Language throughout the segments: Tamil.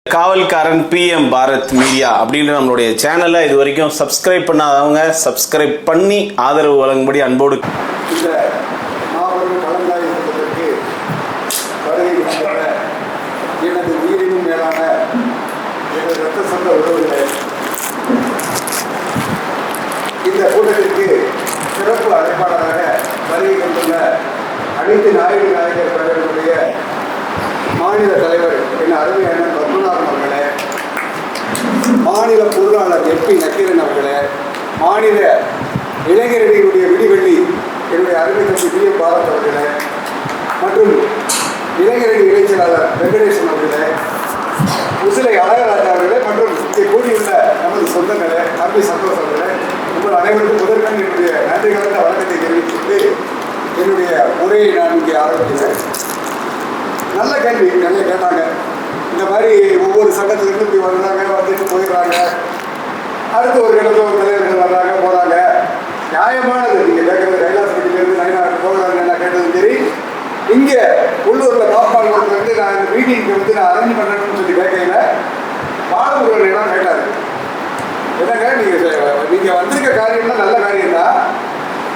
காவல்காரன் PM பாரத் மீடியா அப்படின்ற நம்மளுடைய சேனலை இது வரைக்கும் சப்ஸ்கிரைப் பண்ணாதவங்க சப்ஸ்கிரைப் பண்ணி ஆதரவு வழங்கும்படி அன்போடு இந்த மாபெரும் கலந்தாய்வு கூட்டத்திற்கு வருகை தந்துள்ள எனது உயிரினும் மேலான எனது இரத்த சொந்த உறவுகளே, இந்த கூட்டத்திற்கு சிறப்பு அழைப்பாளராக வருகை தந்துள்ள அனைத்து நாயகர் கழகத்தினுடைய மாநில தலைவர் என் அருமை அண்ணன் பத்மநாபன் அவர்களே, மாநில பொருளாளர் MP நக்கீரன் அவர்களே, மாநில இளைஞரணியினுடைய விடிவெள்ளி என்னுடைய அருமை தம்பி PM பாரத் அவர்களே, மற்றும் இளைஞரணி இளைச்சலாளர் வெங்கடேசன் அவர்களே, உசிலை அழகராஜா அவர்களே, மற்றும் இங்கே கூடியுள்ள நமது சொந்தங்களே, தம்பி சந்தோஷ் அவர்களே, உங்கள் அனைவருக்கும் முதற்கண் என்னுடைய நன்றி கலந்த வணக்கத்தை தெரிவித்துட்டு என்னுடைய உரையை நான் இங்கே ஆரம்பிக்கிறேன். நல்ல கேள்வி நிறைய கேட்டாங்க. இந்த மாதிரி ஒவ்வொரு சங்கத்திலிருந்து இப்படி வர்றாங்க, வந்துட்டு போயிடுறாங்க, அடுத்து ஒரு இடத்துல ஒரு தலைவர்கள் வர்றாங்க போகிறாங்க. நியாயமானது நீங்கள் கேட்குறது. கைலாசபட்டியிலேருந்து நயனாருக்கு போகிறாங்க நான் கேட்டதும் சரி, இங்கே உள்ளூரில் காப்பாளர்லேருந்து நான் இந்த மீட்டிங்க்கு வந்து நான் அரேஞ்ச் பண்ணணும்னு சொல்லி கேட்கல. பாலமுருகன் எல்லாம் கேட்டார், என்னங்க நீங்கள் வந்திருக்க காரியம்லாம் நல்ல காரியம்தான்,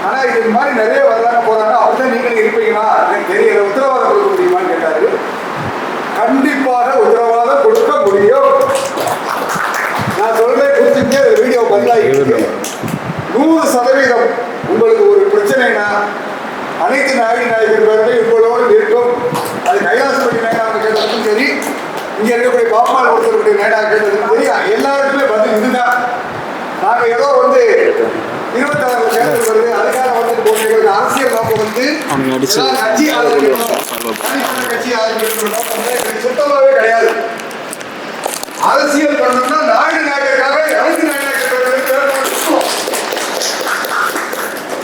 ஆனால் இது மாதிரி நிறைய வர்றாங்க போகிறாங்க, அப்படிதான் நீங்களும் இருப்பீங்களா, எனக்கு தெரியல, உத்தரவாதம் கொடுக்க முடியுமான்னு கேட்டாரு. கண்டிப்பாக உத்தரவாதம் கொடுக்க முடியும். நான் சொல்றேன், கொடுத்துட்டு வீடியோ பதிலாகிட்டு 100% உங்களுக்கு ஒரு பிரச்சனைனா அனைத்து நாயகர் பேருமே உங்களோடு இருக்கும். அது கைலாசபட்டி நாயனாக கேட்டதுக்கும் சரி, இங்கே இருக்கக்கூடிய பாப்பால் ஒருத்தருடைய நாயனாக கேட்டதுக்கும் சரி, எல்லாருக்குமே பதில் இதுதான். நாங்கள் ஏதோ வந்து 26 தேர்தல் வருது, அதுக்காக வந்து போட்டு அரசியல் நோக்கம் வந்து கட்சி ஆதரிக்கணும், கட்சி ஆதரிக்கணும் சுத்தமாகவே கிடையாது. அரசியல் பண்ணணும்னா நாயகருக்காக அனைத்து நாயகர்களுக்கு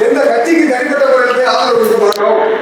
எந்த கட்சிக்கு தனிப்பட்ட முறையில் ஆதரவு கொடுக்க மாட்டோம்.